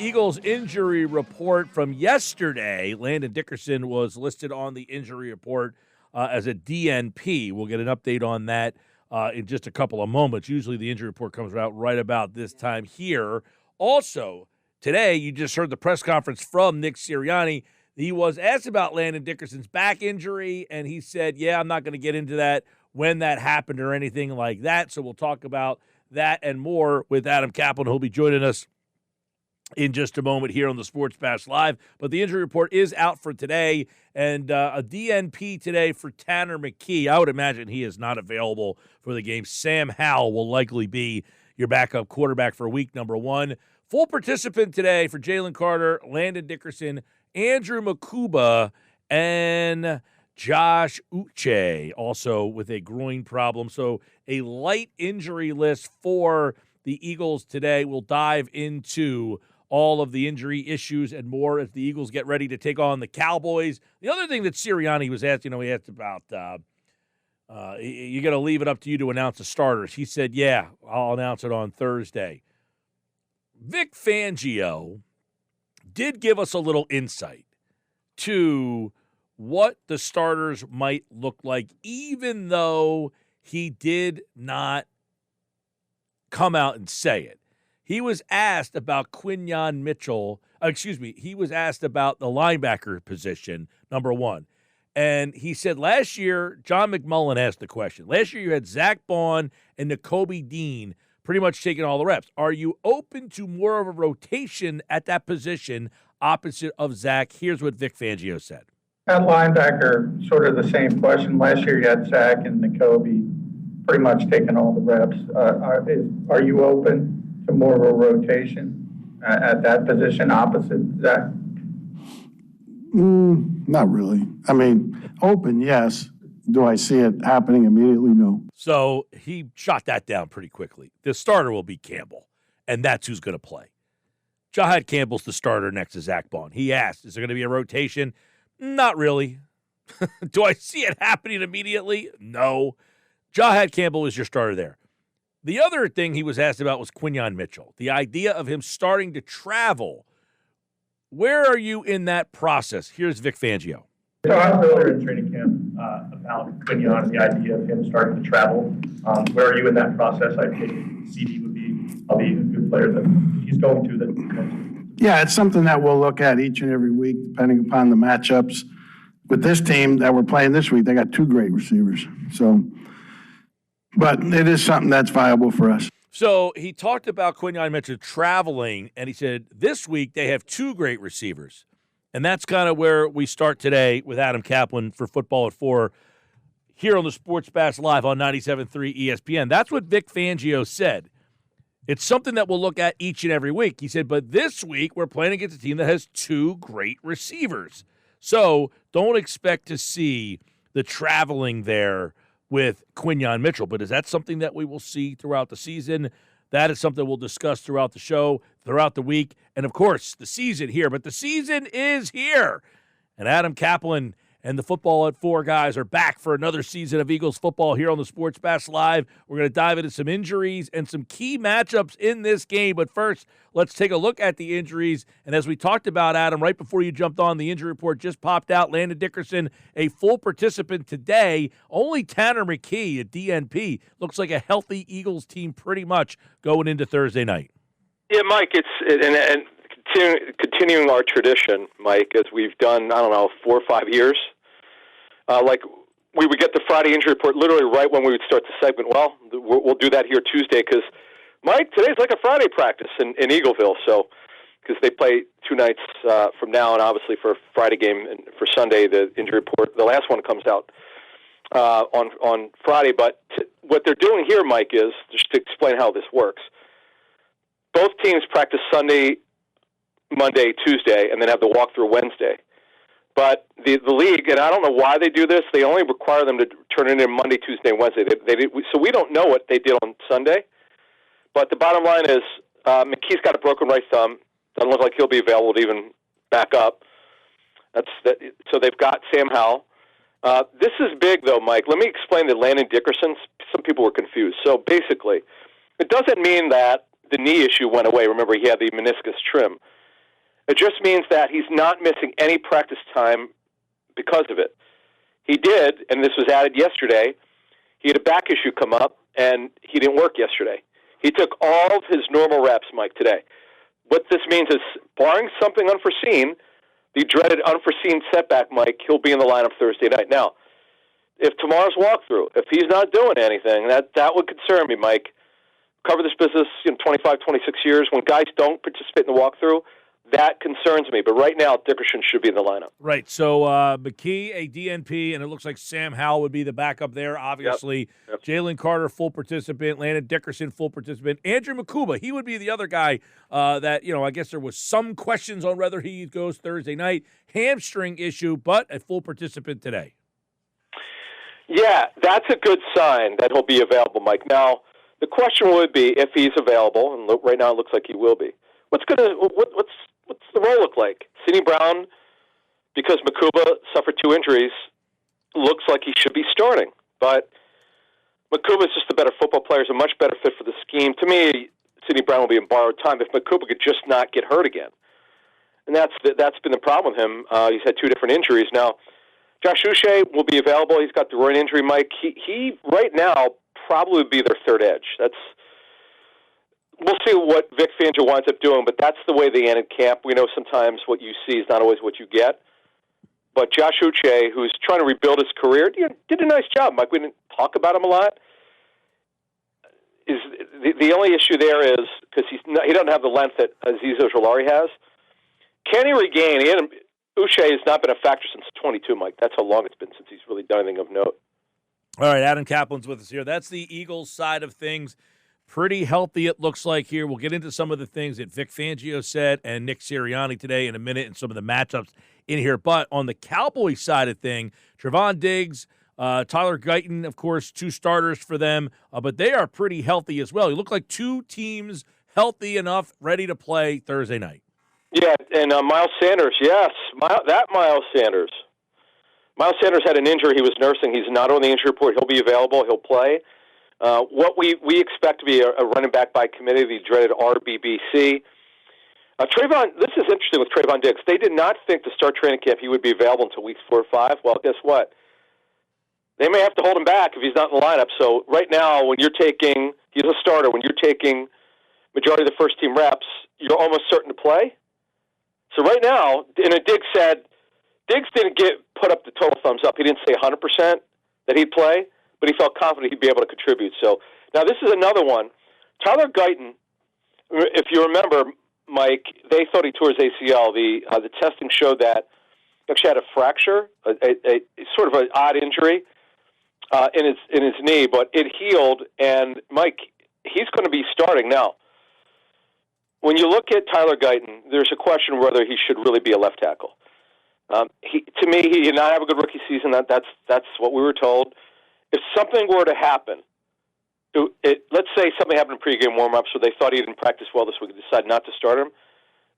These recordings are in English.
Eagles injury report from yesterday. Landon Dickerson was listed on the injury report as a DNP. We'll get an update on that in just a couple of moments. Usually the injury report comes out right about this time here. Also, today you just heard the press conference from Nick Sirianni. He was asked about Landon Dickerson's back injury, and he said, yeah, I'm not going to get into that, when that happened or anything like that. So we'll talk about that and more with Adam Caplan, who'll be joining us in just a moment here on the Sports Bash Live. But the injury report is out for today, and a DNP today for Tanner McKee. I would imagine he is not available for the game. Sam Howell will likely be your backup quarterback for week number 1. Full participant today for Jalen Carter, Landon Dickerson, Andrew Makuba, and Josh Uche, also with a groin problem. So a light injury list for the Eagles today. We'll dive into all of the injury issues and more as the Eagles get ready to take on the Cowboys. The other thing that Sirianni was asked, he asked about, you got to leave it up to you to announce the starters. He said, yeah, I'll announce it on Thursday. Vic Fangio did give us a little insight to what the starters might look like, even though he did not come out and say it. He was asked about Quinyon Mitchell. He was asked about the linebacker position, number 1. And he said last year, John McMullen asked the question. Last year you had Zach Bond and Nakobe Dean pretty much taking all the reps. Are you open to more of a rotation at that position opposite of Zach? Here's what Vic Fangio said. At linebacker, sort of the same question. Last year you had Zach and Nakobe pretty much taking all the reps. Are you open to more of a rotation at that position opposite Zach? Not really. I mean, open, yes. Do I see it happening immediately? No. So he shot that down pretty quickly. The starter will be Campbell, and that's who's going to play. Jahad Campbell's the starter next to Zach Bond. He asked, is there going to be a rotation? Not really. Do I see it happening immediately? No. Jahad Campbell is your starter there. The other thing he was asked about was Quinyon Mitchell, the idea of him starting to travel. Where are you in that process? Here's Vic Fangio. We talked earlier in training camp about Quinyon and the idea of him starting to travel. Where are you in that process? I think CD would be a good player that he's going to. Yeah, it's something that we'll look at each and every week, depending upon the matchups. With this team that we're playing this week, they got 2 great receivers. But it is something that's viable for us. So he talked about Quinyon Mitchell traveling, and he said this week they have 2 great receivers. And that's kind of where we start today with Adam Caplan for Football at 4 here on the Sports Bash Live on 97.3 ESPN. That's what Vic Fangio said. It's something that we'll look at each and every week. He said, but this week we're playing against a team that has 2 great receivers. So don't expect to see the traveling there with Quinyon Mitchell. But is that something that we will see throughout the season? That is something we'll discuss throughout the show, throughout the week, and, of course, the season here. But the season is here. And Adam Caplan and the Football at 4 guys are back for another season of Eagles football here on the Sports Bash Live. We're going to dive into some injuries and some key matchups in this game. But first, let's take a look at the injuries. And as we talked about, Adam, right before you jumped on, the injury report just popped out. Landon Dickerson, a full participant today. Only Tanner McKee, a DNP. Looks like a healthy Eagles team pretty much going into Thursday night. Yeah, Mike, continuing our tradition, Mike, as we've done, 4 or 5 years. We would get the Friday injury report literally right when we would start the segment. Well, we'll do that here Tuesday because, Mike, today's like a Friday practice in Eagleville. So, because they play 2 nights from now, and obviously for a Friday game and for Sunday, the injury report, the last one comes out on Friday. But what they're doing here, Mike, is just to explain how this works. Both teams practice Sunday, Monday, Tuesday, and then have the walkthrough Wednesday. But the league, and I don't know why they do this, they only require them to turn it in Monday, Tuesday, and Wednesday. So we don't know what they did on Sunday. But the bottom line is McKee's got a broken right thumb. Doesn't look like he'll be available to even back up. So they've got Sam Howell. This is big, though, Mike. Let me explain the Landon Dickerson. Some people were confused. So basically, it doesn't mean that the knee issue went away. Remember, he had the meniscus trim. It just means that he's not missing any practice time because of it. He did, and this was added yesterday, he had a back issue come up, and he didn't work yesterday. He took all of his normal reps, Mike, today. What this means is, barring something unforeseen, the dreaded unforeseen setback, Mike, he'll be in the lineup Thursday night. Now, if tomorrow's walkthrough, if he's not doing anything, that would concern me, Mike. Cover this business 25, 26 years. When guys don't participate in the walkthrough, that concerns me. But right now, Dickerson should be in the lineup. Right. So McKee, a DNP, and it looks like Sam Howell would be the backup there, obviously. Yep. Jalen Carter, full participant. Landon Dickerson, full participant. Andrew Makuba, he would be the other guy that, I guess there was some questions on whether he goes Thursday night. Hamstring issue, but a full participant today. Yeah, that's a good sign that he'll be available, Mike. Now, the question would be if he's available, and right now it looks like he will be. What's the role look like? Sidney Brown, because Makuba suffered 2 injuries, looks like he should be starting. But Makuba is just a better football player. He's a much better fit for the scheme. To me, Sidney Brown will be in borrowed time if Makuba could just not get hurt again. And that's been the problem with him. He's had 2 different injuries. Now, Josh Uche will be available. He's got the groin injury, Mike. He right now probably would be their third edge. We'll see what Vic Fangio winds up doing, but that's the way they ended camp. We know sometimes what you see is not always what you get. But Josh Uche, who's trying to rebuild his career, did a nice job, Mike. We didn't talk about him a lot. Is the only issue there is because he doesn't have the length that Azeez Ojulari has. Can he regain? Uche has not been a factor since 22, Mike. That's how long it's been since he's really done anything of note. All right, Adam Caplan's with us here. That's the Eagles side of things. Pretty healthy, it looks like here. We'll get into some of the things that Vic Fangio said and Nick Sirianni today in a minute and some of the matchups in here. But on the Cowboys side of thing, Trevon Diggs, Tyler Guyton, of course, 2 starters for them. But they are pretty healthy as well. You look like 2 teams healthy enough, ready to play Thursday night. Yeah, and Miles Sanders, yes. Miles Sanders. Miles Sanders had an injury he was nursing. He's not on the injury report. He'll be available. He'll play. What we expect to be a running back by committee, the dreaded RBBC. This is interesting with Trevon Diggs. They did not think to start training camp he would be available until weeks 4 or 5. Well, guess what? They may have to hold him back if he's not in the lineup. So right now, he's a starter. When you're taking majority of the first team reps, you're almost certain to play. So right now, Diggs didn't put up the total thumbs up. He didn't say 100% that he'd play, but he felt confident he'd be able to contribute. So now this is another one. Tyler Guyton, if you remember, Mike, they thought he tore his ACL. The testing showed that he actually had a fracture, a sort of an odd injury in his knee, but it healed. And Mike, he's going to be starting now. When you look at Tyler Guyton, there's a question whether he should really be a left tackle. To me, he did not have a good rookie season. That's what we were told. If something were to happen, let's say something happened in pregame warm-ups where they thought he didn't practice well this week and decided not to start him, it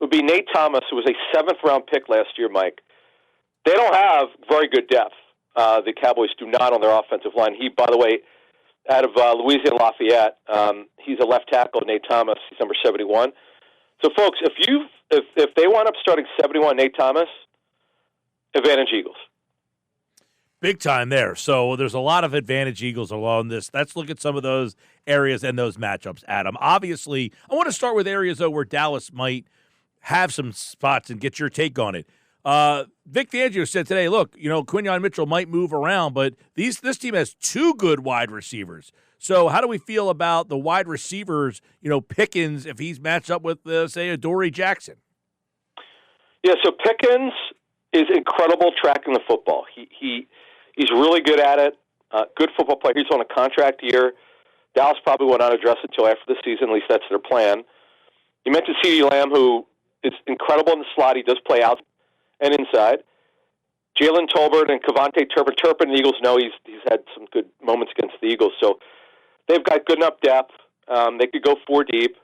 would be Nate Thomas, who was a 7th-round pick last year, Mike. They don't have very good depth. The Cowboys do not on their offensive line. He, by the way, out of Louisiana Lafayette, he's a left tackle, Nate Thomas. He's number 71. So, folks, if they wind up starting 71 Nate Thomas, advantage Eagles. Big time there. So there's a lot of advantage Eagles along this. Let's look at some of those areas and those matchups, Adam. Obviously, I want to start with areas, though, where Dallas might have some spots and get your take on it. Vic Fangio said today, look, Quinyon Mitchell might move around, but this team has 2 good wide receivers. So how do we feel about the wide receivers, Pickens, if he's matched up with, say, Adoree Jackson? Yeah, so Pickens is incredible tracking the football. He's really good at it. Good football player. He's on a contract year. Dallas probably will not address it until after the season. At least that's their plan. You mentioned CeeDee Lamb, who is incredible in the slot. He does play out and inside. Jalen Tolbert and Kevontae Turpin. The Eagles know he's had some good moments against the Eagles. So they've got good enough depth. They could go 4 deep.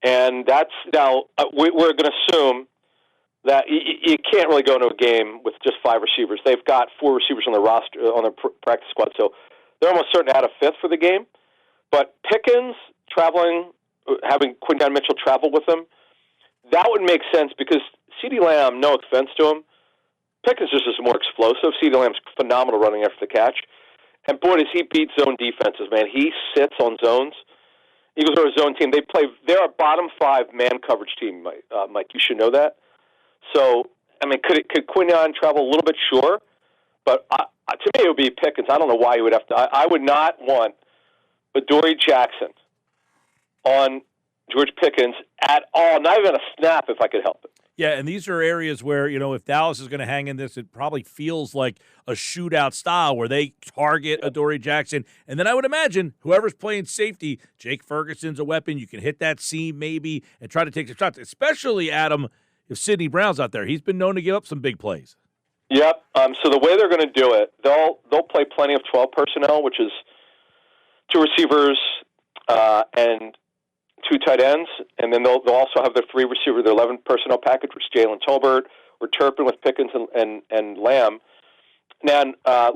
And that's now we're going to assume that you can't really go into a game with just 5 receivers. They've got 4 receivers on their roster, on their practice squad, so they're almost certain to add a 5th for the game. But Pickens having Quinyon Mitchell travel with them, that would make sense because CeeDee Lamb, no offense to him, Pickens is just more explosive. CeeDee Lamb's phenomenal running after the catch. And, boy, does he beat zone defenses, man. He sits on zones. Eagles are a zone team. They're a bottom 5 man coverage team, Mike. You should know that. So, I mean, could Quinyon travel a little bit? Sure. But to me, it would be Pickens. I don't know why he would have to. I would not want Adoree Jackson on George Pickens at all, not even a snap if I could help it. Yeah, and these are areas where, if Dallas is going to hang in this, it probably feels like a shootout style where they target Adoree Jackson. And then I would imagine whoever's playing safety, Jake Ferguson's a weapon. You can hit that seam maybe and try to take some shots, especially, Adam, if Sidney Brown's out there. He's been known to give up some big plays. Yep. So the way they're going to do it, they'll play plenty of 12 personnel, which is 2 receivers and 2 tight ends, and then they'll also have their 3 receiver, their 11 personnel package, which is Jalen Tolbert or Turpin with Pickens and Lamb. Now,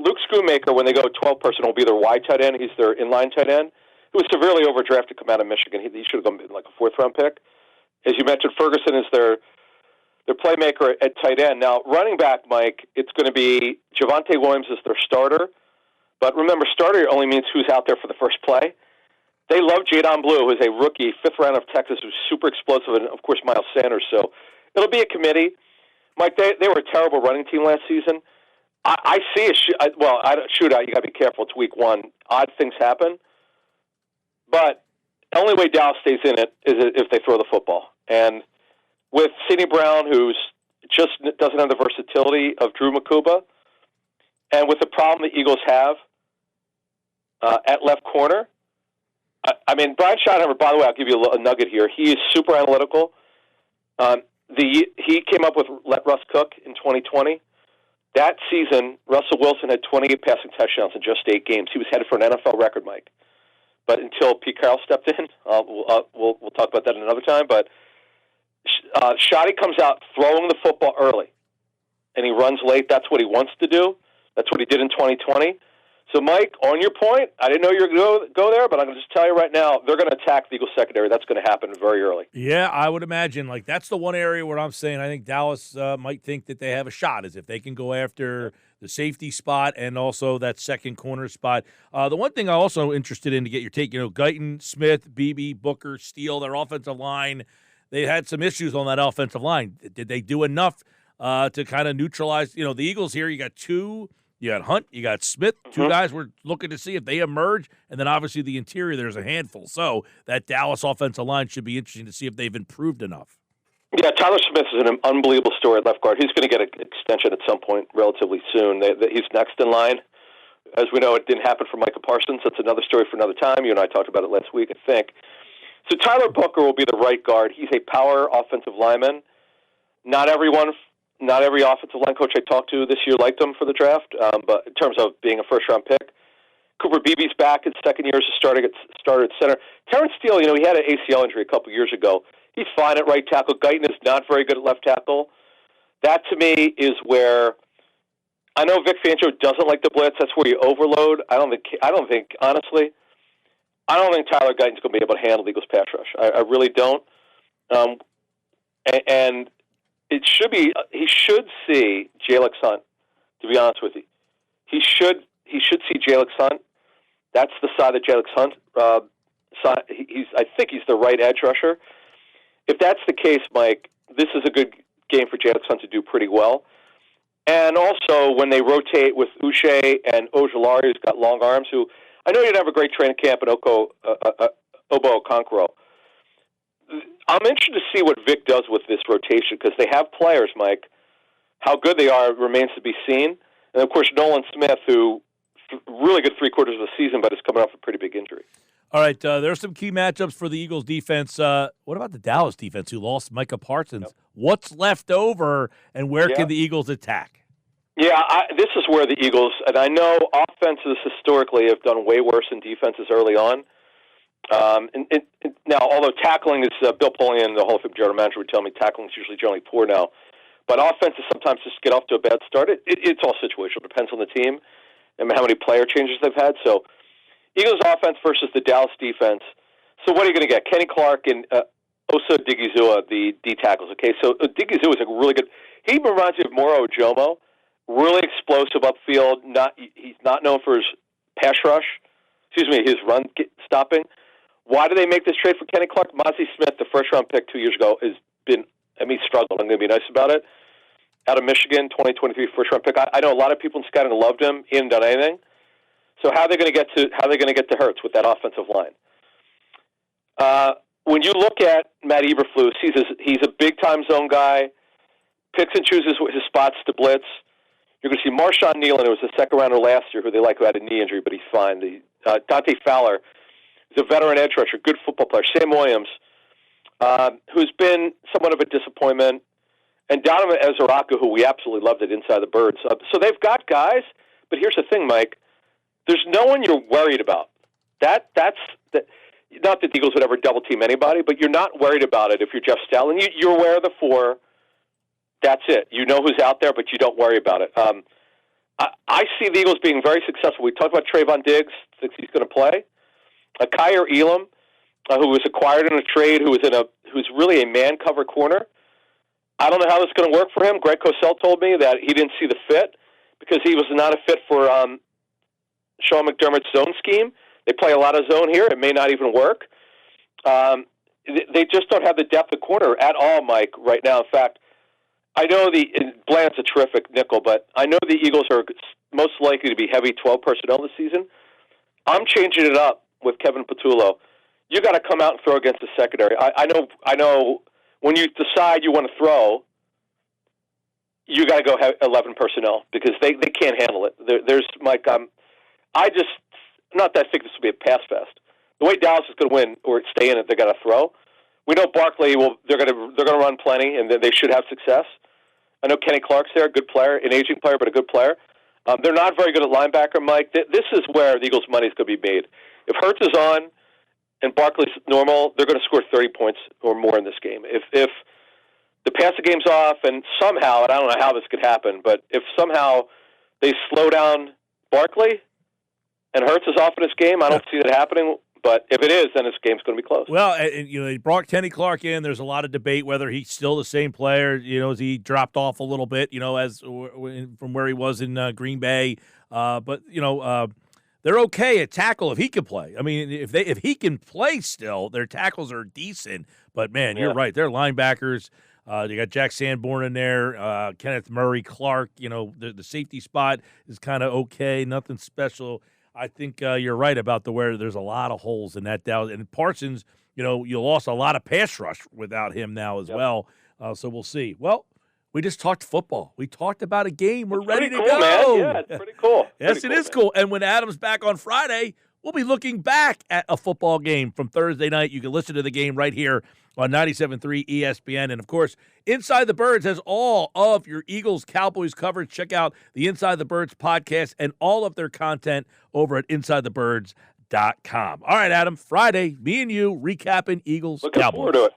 Luke Schoonmaker, when they go 12 personnel, will be their wide tight end. He's their inline tight end, who was severely overdrafted to come out of Michigan. He should have gone like a 4th-round pick. As you mentioned, Ferguson is their playmaker at tight end. Now, running back, Mike, it's going to be Javonte Williams is their starter. But remember, starter only means who's out there for the first play. They love Jadon Blue, who's a rookie, 5th round of Texas, who's super explosive, and, of course, Miles Sanders. So it'll be a committee. Mike, they were a terrible running team last season. I see a shootout. You got to be careful. It's week 1. Odd things happen. But the only way Dallas stays in it is if they throw the football. And with Sidney Brown, who's just doesn't have the versatility of Drew Makuba, and with the problem the Eagles have at left corner, I mean, Brian Schottenheimer, by the way, I'll give you a nugget here. He is super analytical. He came up with let Russ cook in 2020. That season, Russell Wilson had 28 passing touchdowns in just 8 games. He was headed for an NFL record, Mike. But until Pete Carroll stepped in, we'll talk about that another time. But Schotty comes out throwing the football early, and he runs late. That's what he wants to do. That's what he did in 2020. So, Mike, on your point, I didn't know you were going to go there, but I'm going to just tell you right now, they're going to attack the Eagles secondary. That's going to happen very early. Yeah, I would imagine. Like, that's the one area where I'm saying I think Dallas might think that they have a shot, is if they can go after the safety spot and also that second corner spot. The one thing I'm also interested in to get your take, Guyton, Smith, Beebe, Booker, Steele, their offensive line, they had some issues on that offensive line. Did they do enough to kind of neutralize? The Eagles here, you got 2. You got Hunt, you got Smith, 2 guys we're looking to see if they emerge, and then obviously the interior, there's a handful. So that Dallas offensive line should be interesting to see if they've improved enough. Yeah, Tyler Smith is an unbelievable story at left guard. He's going to get an extension at some point relatively soon. He's next in line. As we know, it didn't happen for Micah Parsons. That's another story for another time. You and I talked about it last week, I think. So Tyler Booker will be the right guard. He's a power offensive lineman. Not every offensive line coach I talked to this year liked him for the draft, but in terms of being a first-round pick. Cooper Beebe's back in second year as a starter at center. Terrence Steele, he had an ACL injury a couple years ago. He's fine at right tackle. Guyton is not very good at left tackle. That, to me, is where I know Vic Fangio doesn't like the blitz. That's where you overload. I don't think honestly, I don't think Tyler Guyton's going to be able to handle the Eagles' pass rush. I really don't. And it should be. He should see Jalix Hunt. To be honest with you, he should see Jalix Hunt. That's the side that Jalix Hunt. I think he's the right edge rusher. If that's the case, Mike, this is a good game for Jalix Hunt to do pretty well. And also, when they rotate with Uche and Ojulari, who's got long arms, who I know you didn't have a great training camp at Obo Okonkwo. I'm interested to see what Vic does with this rotation because they have players, Mike. How good they are remains to be seen. And, of course, Nolan Smith, who really good 3/4 of the season, but is coming off a pretty big injury. All right, there's some key matchups for the Eagles defense. What about the Dallas defense, who lost Micah Parsons? Yep. What's left over, and where can the Eagles attack? Yeah, this is where the Eagles, and I know offenses historically have done way worse than defenses early on. Now, although tackling is, Bill Polian, the Hall of Fame general manager, would tell me tackling is usually generally poor now. But offenses sometimes just get off to a bad start. It's all situational. It depends on the team and how many player changes they've had. So Eagles offense versus the Dallas defense. So what are you going to get? Kenny Clark and Osa Digizua, the D tackles. Okay, so Digizua is a really good. He reminds me of Moro Ojomo, really explosive upfield. He's not known for his pass rush. His run stopping. Why do they make this trade for Kenny Clark? Mozzie Smith, the first-round pick 2 years ago, has been. He struggled. I'm going to be nice about it. Out of Michigan, 2023 first-round pick. I know a lot of people in scouting loved him. He hadn't done anything. So how are they going to get to Hurts with that offensive line? When you look at Matt Eberflus, he's a big-time zone guy, picks and chooses his spots to blitz. You're going to see Marshawn Nealon, who was a second-rounder last year, who they like, who had a knee injury, but he's fine. Dante Fowler is a veteran edge rusher, good football player. Sam Williams, who's been somewhat of a disappointment, and Donovan Ezeraku, who we absolutely loved at Inside the Birds. So they've got guys, but here's the thing, Mike. There's no one you're worried about. That's not that the Eagles would ever double-team anybody, but you're not worried about it if you're Jeff Stalin. You're aware of the four. That's it. You know who's out there, but you don't worry about it. I see the Eagles being very successful. We talked about Trayvon Diggs, thinks he's going to play. Kyer Elam, who was acquired in a trade, who's really a man-cover corner. I don't know how this is going to work for him. Greg Cosell told me that he didn't see the fit because he was not a fit for Sean McDermott's zone scheme. They play a lot of zone here. It may not even work. They just don't have the depth of corner at all, Mike, right now. In fact, I know Bland's a terrific nickel, but I know the Eagles are most likely to be heavy 12 personnel this season. I'm changing it up with Kevin Patullo. You got to come out and throw against the secondary. I know. When you decide you want to throw, you got to go have 11 personnel because they can't handle it. There's Mike. Not that I think this will be a pass fest. The way Dallas is going to win or stay in it, they're going to throw. We know Barkley they're going to run plenty, and they should have success. I know Kenny Clark's there, a good player, an aging player, but a good player. They're not very good at linebacker, Mike. This is where the Eagles' money is going to be made. If Hurts is on and Barkley's normal, they're going to score 30 points or more in this game. If the passing game's off and somehow, and I don't know how this could happen, but if somehow they slow down Barkley and Hurts is off in this game, I don't see that happening. But if it is, then this game's going to be close. Well, he brought Kenny Clark in. There's a lot of debate whether he's still the same player. As he dropped off a little bit, from where he was in Green Bay. But they're okay at tackle if he can play. I mean, if he can play still, their tackles are decent. But man, You're right. They're linebackers. You got Jack Sanborn in there, Kenneth Murray, Clark. The safety spot is kind of okay, nothing special. I think you're right about where there's a lot of holes in that Dallas. And Parsons, you lost a lot of pass rush without him now as well. So we'll see. Well, we just talked football. We talked about a game. We're ready to go. Man. Yeah, it's pretty cool. Yes, it is cool. And when Adam's back on Friday, we'll be looking back at a football game from Thursday night. You can listen to the game right here on 97.3 ESPN. And, of course, Inside the Birds has all of your Eagles Cowboys coverage. Check out the Inside the Birds podcast and all of their content over at InsideTheBirds.com. All right, Adam, Friday, me and you recapping Eagles Cowboys. Looking forward to it.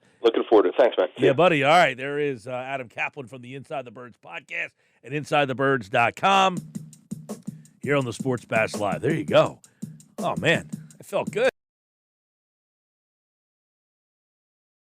Thanks, man. Yeah, buddy. All right, there is Adam Caplan from the Inside the Birds podcast at InsideTheBirds.com here on the Sports Bash Live. There you go. Oh, man, I felt good.